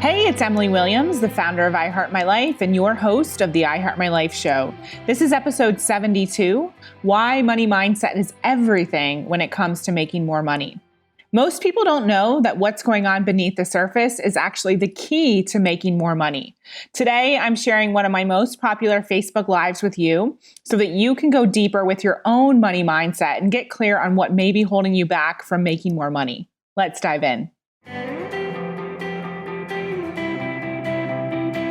Hey, it's Emily Williams, the founder of I Heart My Life and your host of the I Heart My Life show. This is episode 72, Why Money Mindset is Everything When It Comes to Making More Money. Most people don't know that what's going on beneath the surface is actually the key to making more money. Today, I'm sharing one of my most popular Facebook Lives with you so that you can go deeper with your own money mindset and get clear on what may be holding you back from making more money. Let's dive in.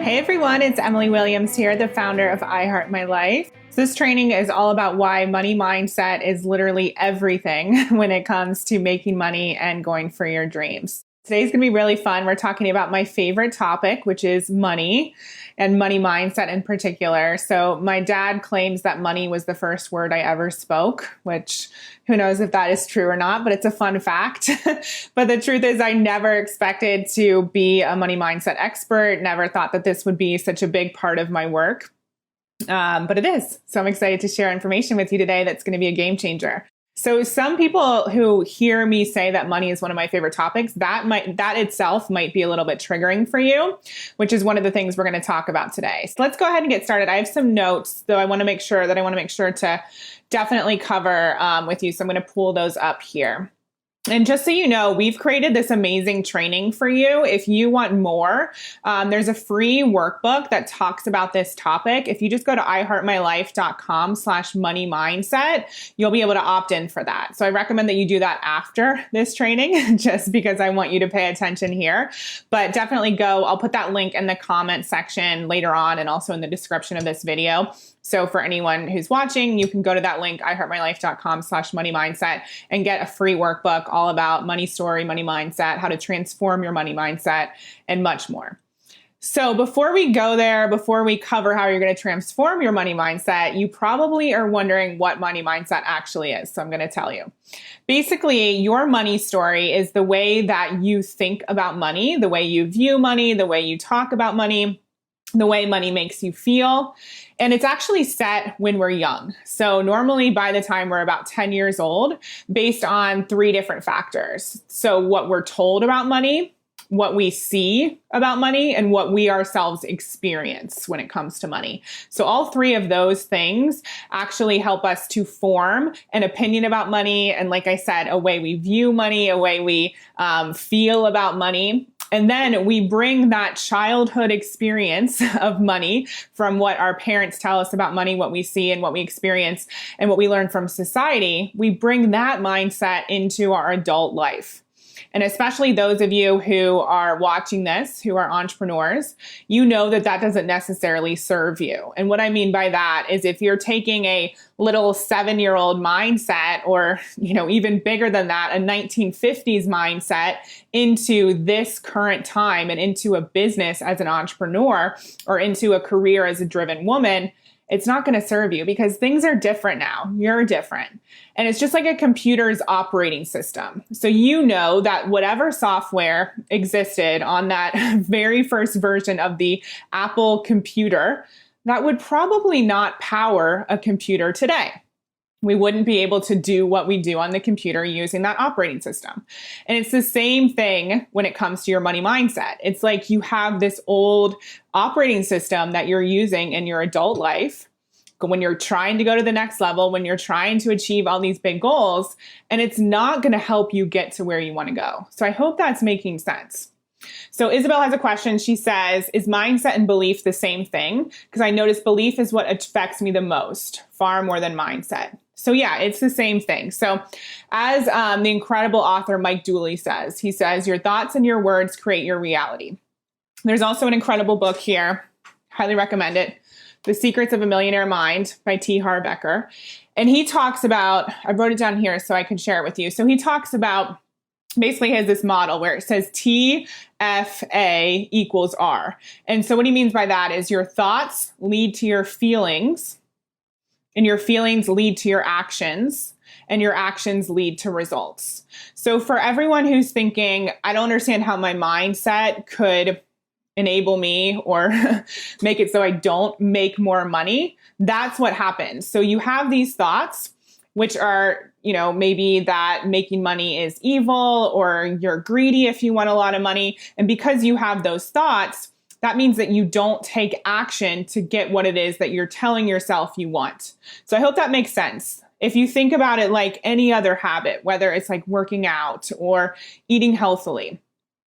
Hey everyone, it's Emily Williams here, the founder of I Heart My Life. This training is all about why money mindset is literally everything when it comes to making money and going for your dreams. Today's gonna be really fun. We're talking about my favorite topic, which is money and money mindset in particular. So my dad claims that money was the first word I ever spoke, which who knows if that is true or not, but it's a fun fact. But the truth is I never expected to be a money mindset expert, never thought that this would be such a big part of my work. But it is. So I'm excited to share information with you today that's going to be a game changer. So some people who hear me say that money is one of my favorite topics, that itself might be a little bit triggering for you, which is one of the things we're going to talk about today. So let's go ahead and get started. I have some notes, though I want to make sure to definitely cover with you. So I'm going to pull those up here. And just so you know, we've created this amazing training for you. If you want more, there's a free workbook that talks about this topic. If you just go to iheartmylife.com/money mindset, you'll be able to opt in for that. So I recommend that you do that after this training, just because I want you to pay attention here. But definitely go. I'll put that link in the comment section later on and also in the description of this video. So for anyone who's watching, you can go to that link, iheartmylife.com/money mindset, and get a free workbook all about money story, money mindset, how to transform your money mindset, and much more. So before we go there, before we cover how you're going to transform your money mindset, you probably are wondering what money mindset actually is. So I'm going to tell you. Basically, your money story is the way that you think about money, the way you view money, the way you talk about money, the way money makes you feel. And it's actually set when we're young. So normally by the time we're about 10 years old, based on 3 different factors. So what we're told about money, what we see about money, and what we ourselves experience when it comes to money. So all 3 of those things actually help us to form an opinion about money. And like I said, a way we view money, a way we feel about money. And then we bring that childhood experience of money from what our parents tell us about money, what we see and what we experience and what we learn from society. We bring that mindset into our adult life. And especially those of you who are watching this, who are entrepreneurs, you know that that doesn't necessarily serve you. And what I mean by that is if you're taking a little 7-year-old mindset, or, even bigger than that, a 1950s mindset into this current time and into a business as an entrepreneur or into a career as a driven woman, it's not going to serve you because things are different now. You're different. And it's just like a computer's operating system. So you know that whatever software existed on that very first version of the Apple computer, that would probably not power a computer today. We wouldn't be able to do what we do on the computer using that operating system. And it's the same thing when it comes to your money mindset. It's like you have this old operating system that you're using in your adult life when you're trying to go to the next level, when you're trying to achieve all these big goals, and it's not going to help you get to where you want to go. So I hope that's making sense. So Isabel has a question. She says, is mindset and belief the same thing? Because I notice belief is what affects me the most, far more than mindset. So yeah, it's the same thing. So as the incredible author Mike Dooley says, he says, your thoughts and your words create your reality. There's also an incredible book here. Highly recommend it. The Secrets of a Millionaire Mind by T. Harv Eker. And he talks about, I wrote it down here so I could share it with you. So he talks about, basically has this model where it says TFA equals R. And so what he means by that is your thoughts lead to your feelings, and your feelings lead to your actions, and your actions lead to results. So for everyone who's thinking, I don't understand how my mindset could enable me or make it so I don't make more money, that's what happens. So you have these thoughts, which are, maybe that making money is evil, or you're greedy if you want a lot of money. And because you have those thoughts, that means that you don't take action to get what it is that you're telling yourself you want. So I hope that makes sense. If you think about it like any other habit, whether it's like working out or eating healthily,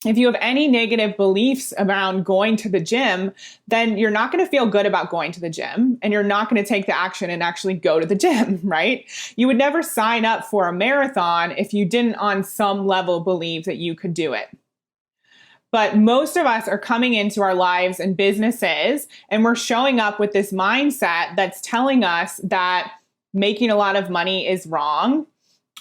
if you have any negative beliefs around going to the gym, then you're not going to feel good about going to the gym, and you're not going to take the action and actually go to the gym, right? You would never sign up for a marathon if you didn't on some level believe that you could do it. But most of us are coming into our lives and businesses, and we're showing up with this mindset that's telling us that making a lot of money is wrong,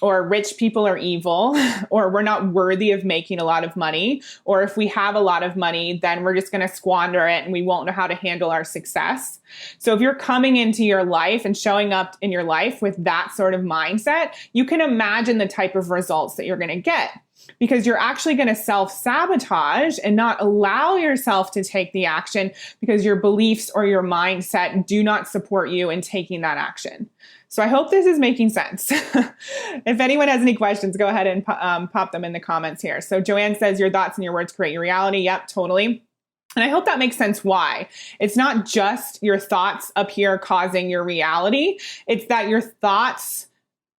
or rich people are evil, or we're not worthy of making a lot of money, or if we have a lot of money, then we're just going to squander it and we won't know how to handle our success. So if you're coming into your life and showing up in your life with that sort of mindset, you can imagine the type of results that you're going to get, because you're actually going to self-sabotage and not allow yourself to take the action because your beliefs or your mindset do not support you in taking that action. So I hope this is making sense. If anyone has any questions, go ahead and pop them in the comments here. So Joanne says, your thoughts and your words create your reality. Yep, totally. And I hope that makes sense why. It's not just your thoughts up here causing your reality. It's that your thoughts,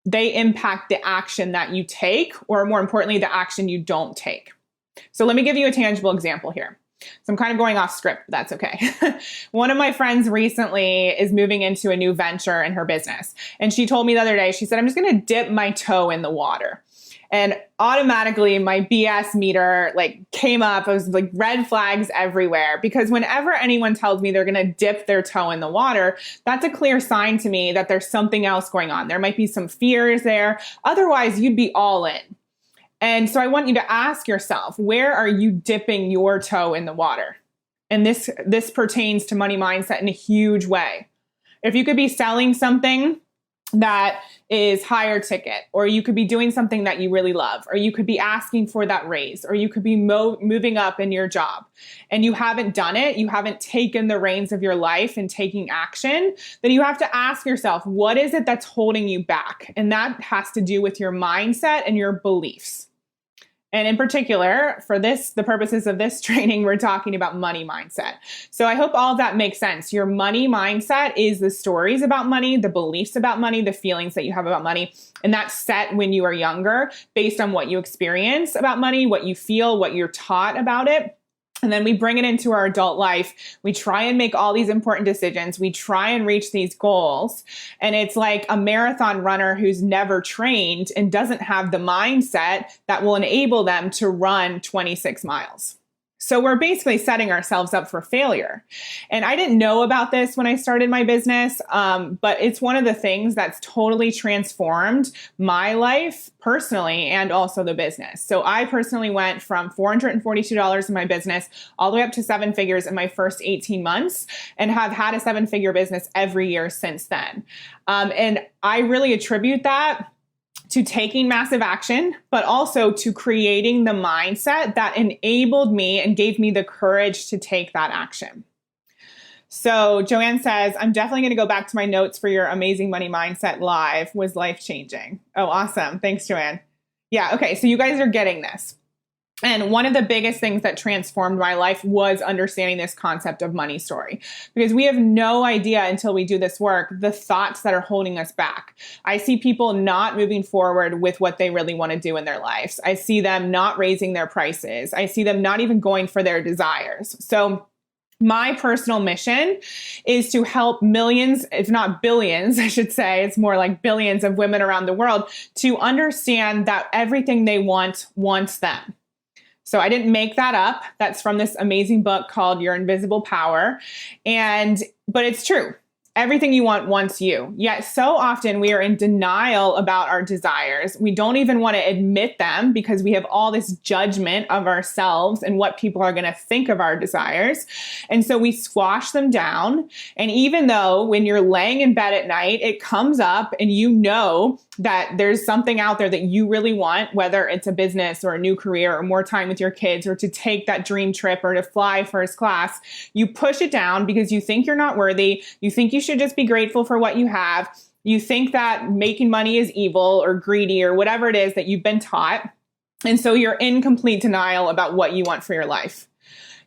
they impact the action that you take, or more importantly, the action you don't take. So let me give you a tangible example here. So I'm kind of going off script, but that's okay. One of my friends recently is moving into a new venture in her business. And she told me the other day, she said, I'm just going to dip my toe in the water. And automatically my BS meter came up. It was like red flags everywhere, because whenever anyone tells me they're going to dip their toe in the water, that's a clear sign to me that there's something else going on. There might be some fears there. Otherwise, you'd be all in. And so I want you to ask yourself, where are you dipping your toe in the water? And this pertains to money mindset in a huge way. If you could be selling something that is higher ticket, or you could be doing something that you really love, or you could be asking for that raise, or you could be moving up in your job, and you haven't done it, you haven't taken the reins of your life and taking action, then you have to ask yourself, what is it that's holding you back? And that has to do with your mindset and your beliefs. And in particular, for the purposes of this training, we're talking about money mindset. So I hope all of that makes sense. Your money mindset is the stories about money, the beliefs about money, the feelings that you have about money. And that's set when you are younger based on what you experience about money, what you feel, what you're taught about it. And then we bring it into our adult life. We try and make all these important decisions. We try and reach these goals. And it's like a marathon runner who's never trained and doesn't have the mindset that will enable them to run 26 miles. So we're basically setting ourselves up for failure. And I didn't know about this when I started my business, but it's one of the things that's totally transformed my life personally and also the business. So I personally went from $442 in my business all the way up to 7 figures in my first 18 months, and have had a 7-figure business every year since then. And I really attribute that to taking massive action, but also to creating the mindset that enabled me and gave me the courage to take that action. So Joanne says, I'm definitely going to go back to my notes for your amazing money mindset live. Was life-changing. Oh, awesome. Thanks, Joanne. Yeah. Okay. So you guys are getting this. And one of the biggest things that transformed my life was understanding this concept of money story, because we have no idea until we do this work, the thoughts that are holding us back. I see people not moving forward with what they really want to do in their lives. I see them not raising their prices. I see them not even going for their desires. So my personal mission is to help millions, if not billions, I should say, it's more like billions of women around the world to understand that everything they want wants them. So I didn't make that up. That's from this amazing book called Your Invisible Power. But it's true. Everything you want wants you. Yet so often we are in denial about our desires. We don't even want to admit them because we have all this judgment of ourselves and what people are going to think of our desires. And so we squash them down. And even though when you're laying in bed at night, it comes up and you know that there's something out there that you really want, whether it's a business or a new career or more time with your kids or to take that dream trip or to fly first class, you push it down because you think you're not worthy. You think you should just be grateful for what you have. You think that making money is evil or greedy or whatever it is that you've been taught. And so you're in complete denial about what you want for your life.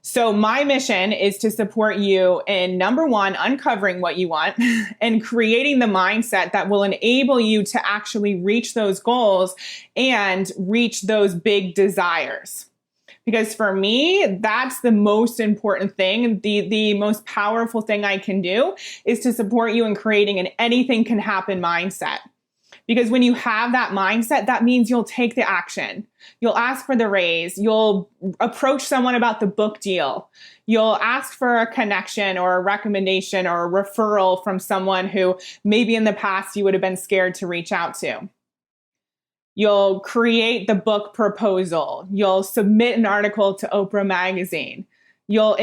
So my mission is to support you in, number one, uncovering what you want and creating the mindset that will enable you to actually reach those goals and reach those big desires. Because for me, that's the most important thing. The most powerful thing I can do is to support you in creating an anything can happen mindset. Because when you have that mindset, that means you'll take the action. You'll ask for the raise. You'll approach someone about the book deal. You'll ask for a connection or a recommendation or a referral from someone who maybe in the past you would have been scared to reach out to. You'll create the book proposal. You'll submit an article to Oprah Magazine. You'll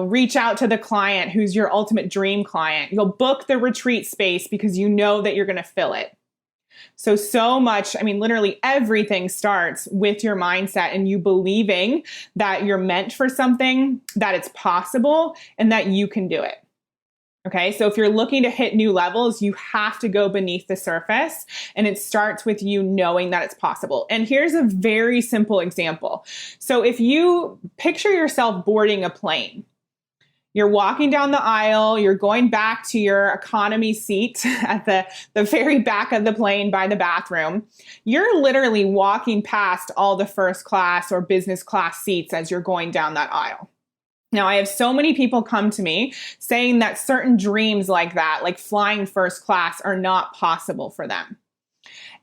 reach out to the client who's your ultimate dream client. You'll book the retreat space because you know that you're going to fill it. So much, literally everything starts with your mindset and you believing that you're meant for something, that it's possible, and that you can do it. Okay, so if you're looking to hit new levels, you have to go beneath the surface, and it starts with you knowing that it's possible. And here's a very simple example. So if you picture yourself boarding a plane, you're walking down the aisle, you're going back to your economy seat at the very back of the plane by the bathroom. You're literally walking past all the first class or business class seats as you're going down that aisle. Now, I have so many people come to me saying that certain dreams like that, like flying first class, are not possible for them.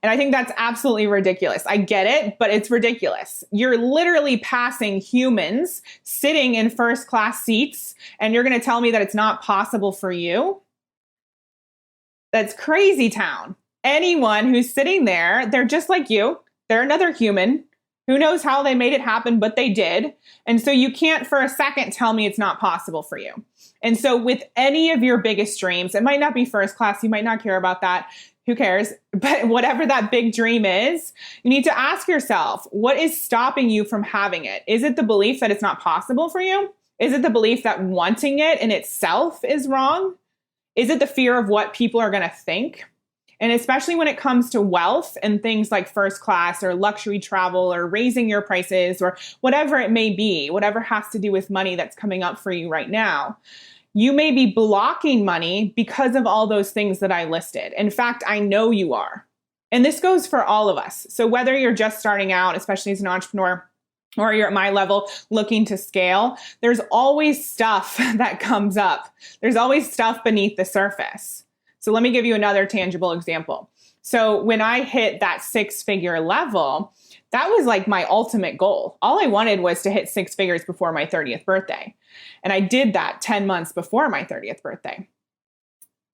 And I think that's absolutely ridiculous. I get it, but it's ridiculous. You're literally passing humans sitting in first class seats, and you're going to tell me that it's not possible for you? That's crazy town. Anyone who's sitting there, they're just like you. They're another human. Who knows how they made it happen, but they did. And so you can't for a second tell me it's not possible for you. And so with any of your biggest dreams, it might not be first class. You might not care about that. Who cares? But whatever that big dream is, you need to ask yourself, what is stopping you from having it? Is it the belief that it's not possible for you? Is it the belief that wanting it in itself is wrong? Is it the fear of what people are going to think? And especially when it comes to wealth and things like first class or luxury travel or raising your prices or whatever it may be, whatever has to do with money that's coming up for you right now, you may be blocking money because of all those things that I listed. In fact, I know you are. And this goes for all of us. So whether you're just starting out, especially as an entrepreneur, or you're at my level looking to scale, there's always stuff that comes up. There's always stuff beneath the surface. So let me give you another tangible example. So when I hit that 6-figure level, that was like my ultimate goal. All I wanted was to hit 6 figures before my 30th birthday. And I did that 10 months before my 30th birthday.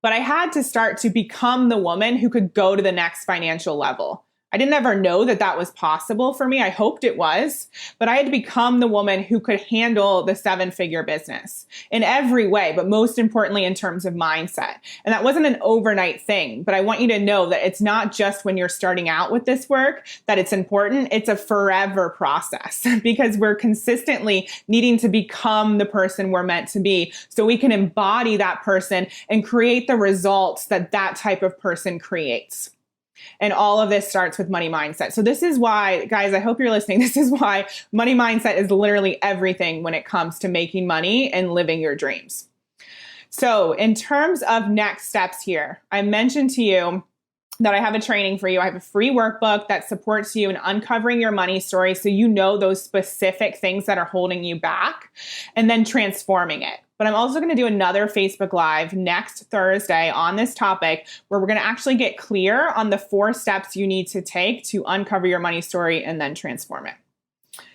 But I had to start to become the woman who could go to the next financial level. I didn't ever know that that was possible for me. I hoped it was, but I had to become the woman who could handle the 7-figure business in every way, but most importantly in terms of mindset. And that wasn't an overnight thing, but I want you to know that it's not just when you're starting out with this work that it's important. It's a forever process because we're consistently needing to become the person we're meant to be so we can embody that person and create the results that that type of person creates. And all of this starts with money mindset. So this is why, guys, I hope you're listening. This is why money mindset is literally everything when it comes to making money and living your dreams. So in terms of next steps here, I mentioned to you that I have a training for you. I have a free workbook that supports you in uncovering your money story so you know those specific things that are holding you back and then transforming it. But I'm also going to do another Facebook Live next Thursday on this topic where we're going to actually get clear on the 4 steps you need to take to uncover your money story and then transform it.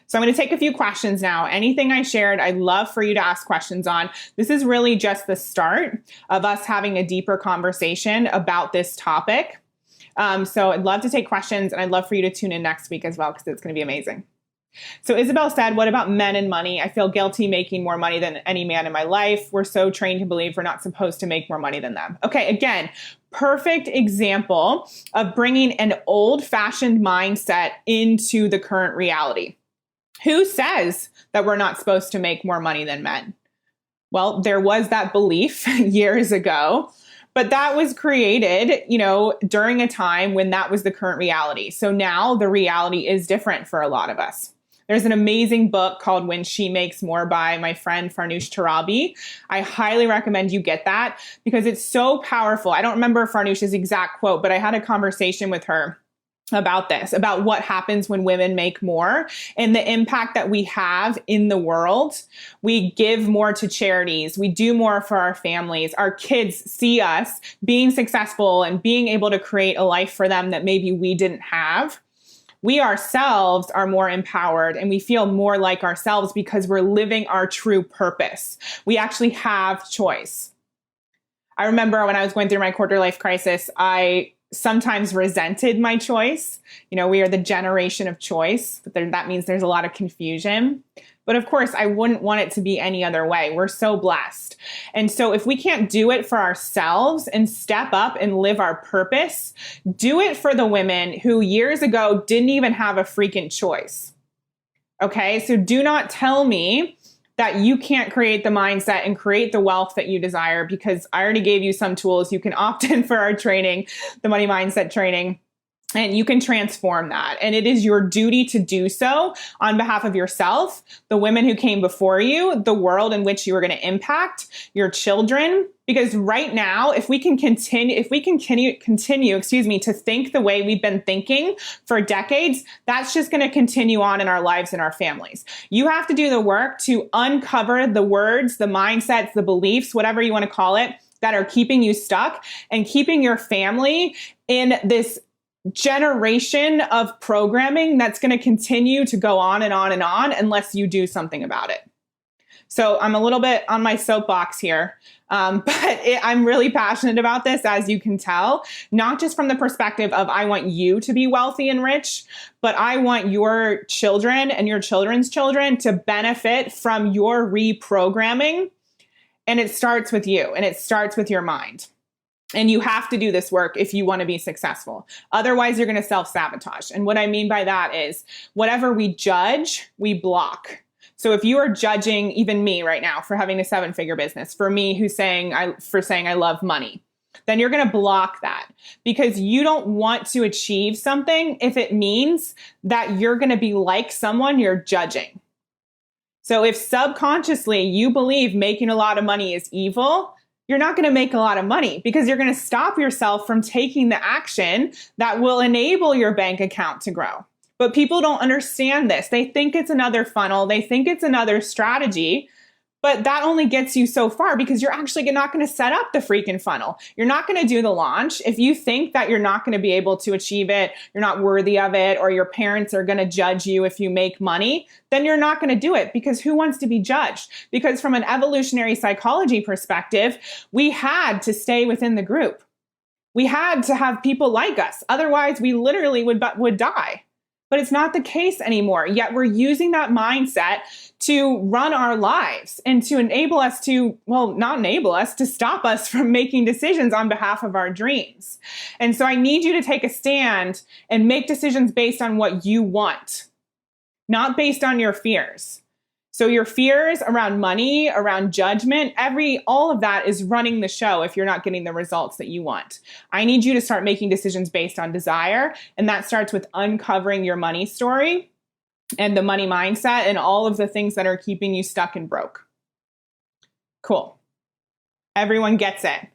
So I'm going to take a few questions now. Anything I shared, I'd love for you to ask questions on. This is really just the start of us having a deeper conversation about this topic. So I'd love to take questions and I'd love for you to tune in next week as well because it's going to be amazing. So Isabel said, what about men and money? I feel guilty making more money than any man in my life. We're so trained to believe we're not supposed to make more money than them. Okay, again, perfect example of bringing an old-fashioned mindset into the current reality. Who says that we're not supposed to make more money than men? Well, there was that belief years ago, But that was created, during a time when that was the current reality. So now the reality is different for a lot of us. There's an amazing book called When She Makes More by my friend Farnoosh Torabi. I highly recommend you get that because it's so powerful. I don't remember Farnoosh's exact quote, but I had a conversation with her about this, about what happens when women make more and the impact that we have in the world. We give more to charities. We do more for our families. Our kids see us being successful and being able to create a life for them that maybe we didn't have. We ourselves are more empowered and we feel more like ourselves because we're living our true purpose. We actually have choice. I remember when I was going through my quarter life crisis, I sometimes resented my choice. We are the generation of choice, but that means there's a lot of confusion. But of course, I wouldn't want it to be any other way. We're so blessed. And so if we can't do it for ourselves and step up and live our purpose, do it for the women who years ago didn't even have a freaking choice. Okay, so do not tell me that you can't create the mindset and create the wealth that you desire, because I already gave you some tools. You can opt in for our training, the money mindset training. And you can transform that. And it is your duty to do so on behalf of yourself, the women who came before you, the world in which you are going to impact, your children. Because right now, if we can continue, to think the way we've been thinking for decades, that's just going to continue on in our lives and our families. You have to do the work to uncover the words, the mindsets, the beliefs, whatever you want to call it, that are keeping you stuck and keeping your family in this generation of programming that's going to continue to go on and on and on unless you do something about it. So I'm a little bit on my soapbox here, but I'm really passionate about this, as you can tell, not just from the perspective of I want you to be wealthy and rich, but I want your children and your children's children to benefit from your reprogramming. And it starts with you, and it starts with your mind. And you have to do this work if you want to be successful. Otherwise, you're going to self-sabotage. And what I mean by that is whatever we judge, we block. So if you are judging even me right now for having a 7-figure business, for me saying I love money, then you're going to block that because you don't want to achieve something if it means that you're going to be like someone you're judging. So if subconsciously you believe making a lot of money is evil, you're not going to make a lot of money because you're going to stop yourself from taking the action that will enable your bank account to grow. But people don't understand this. They think it's another funnel. They think it's another strategy, but that only gets you so far because you're actually not going to set up the freaking funnel. You're not going to do the launch. If you think that you're not going to be able to achieve it, you're not worthy of it, or your parents are going to judge you if you make money, then you're not going to do it because who wants to be judged? Because from an evolutionary psychology perspective, we had to stay within the group. We had to have people like us. Otherwise, we literally would die. But it's not the case anymore. Yet we're using that mindset to run our lives and to enable us to, to stop us from making decisions on behalf of our dreams. And so I need you to take a stand and make decisions based on what you want, not based on your fears. So your fears around money, around judgment, all of that is running the show if you're not getting the results that you want. I need you to start making decisions based on desire. And that starts with uncovering your money story and the money mindset and all of the things that are keeping you stuck and broke. Cool. Everyone gets it.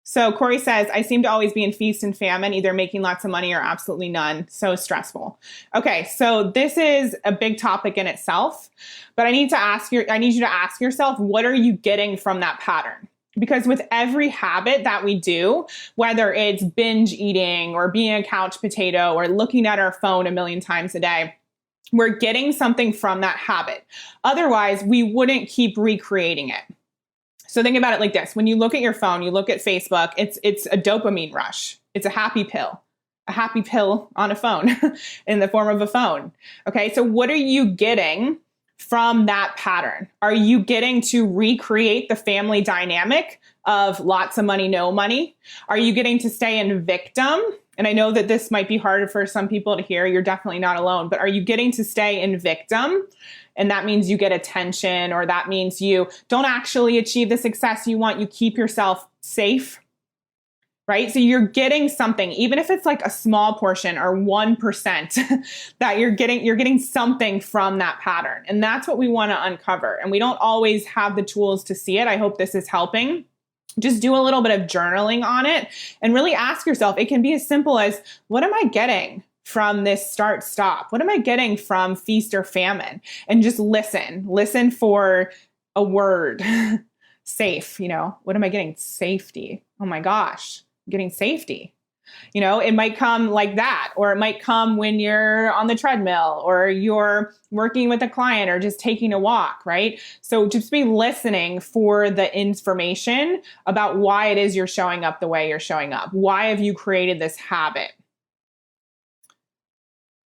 So Corey says, I seem to always be in feast and famine, either making lots of money or absolutely none. So stressful. Okay, so this is a big topic in itself, but I need you to ask yourself, what are you getting from that pattern? Because with every habit that we do, whether it's binge eating or being a couch potato or looking at our phone a million times a day, we're getting something from that habit. Otherwise, we wouldn't keep recreating it. So think about it like this. When you look at your phone, you look at Facebook, it's a dopamine rush. It's a happy pill on a phone in the form of a phone. Okay, so what are you getting from that pattern? Are you getting to recreate the family dynamic of lots of money, no money? Are you getting to stay in victim And I know that this might be harder for some people to hear. You're definitely not alone, but are you getting to stay in victim? And that means you get attention, or that means you don't actually achieve the success you want. You keep yourself safe, right? So you're getting something, even if it's like a small portion or 1% that you're getting something from that pattern. And that's what we want to uncover. And we don't always have the tools to see it. I hope this is helping. Just do a little bit of journaling on it and really ask yourself. It can be as simple as, what am I getting from this start stop? What am I getting from feast or famine? And just listen for a word. Safe, what am I getting? Safety. Oh my gosh, I'm getting safety. It might come like that, or it might come when you're on the treadmill or you're working with a client or just taking a walk, right? So just be listening for the information about why it is you're showing up the way you're showing up. Why have you created this habit?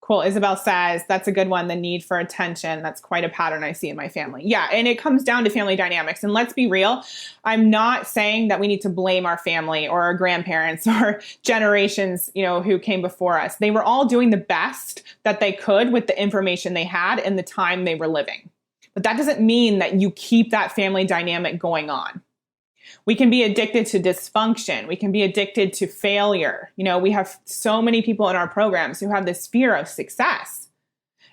Cool. Isabel says, that's a good one. The need for attention. That's quite a pattern I see in my family. Yeah. And it comes down to family dynamics. And let's be real. I'm not saying that we need to blame our family or our grandparents or generations, who came before us. They were all doing the best that they could with the information they had and the time they were living. But that doesn't mean that you keep that family dynamic going on. We can be addicted to dysfunction. We can be addicted to failure. We have so many people in our programs who have this fear of success.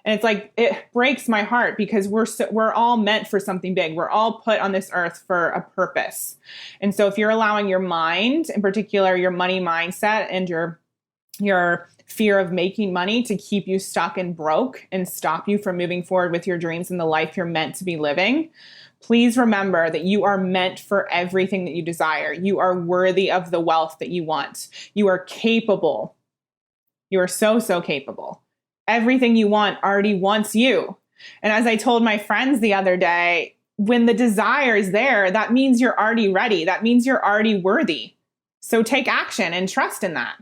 And it's like, it breaks my heart because we're all meant for something big. We're all put on this earth for a purpose. And so if you're allowing your mind, in particular, your money mindset and your fear of making money to keep you stuck and broke and stop you from moving forward with your dreams and the life you're meant to be living, please remember that you are meant for everything that you desire. You are worthy of the wealth that you want. You are capable. You are so, so capable. Everything you want already wants you. And as I told my friends the other day, when the desire is there, that means you're already ready. That means you're already worthy. So take action and trust in that.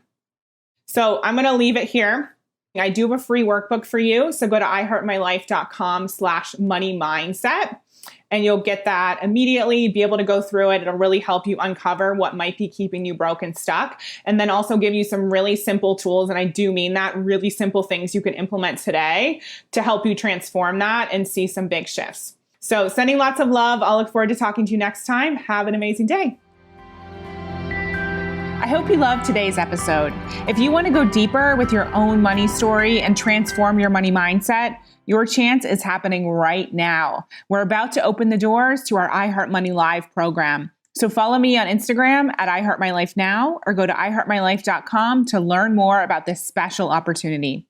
So I'm going to leave it here. I do have a free workbook for you. So go to iheartmylife.com/money-mindset. And you'll get that immediately, be able to go through it. It'll really help you uncover what might be keeping you broke and stuck. And then also give you some really simple tools. And I do mean that, really simple things you can implement today to help you transform that and see some big shifts. So sending lots of love. I'll look forward to talking to you next time. Have an amazing day. I hope you loved today's episode. If you want to go deeper with your own money story and transform your money mindset, your chance is happening right now. We're about to open the doors to our iHeart Money Live program. So follow me on Instagram at iHeartMyLifeNow or go to iHeartMyLife.com to learn more about this special opportunity.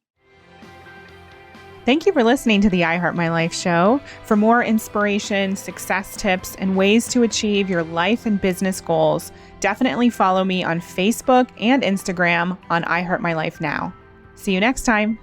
Thank you for listening to the iHeart My Life show. For more inspiration, success tips, and ways to achieve your life and business goals, definitely follow me on Facebook and Instagram on iHeart My Life Now. See you next time.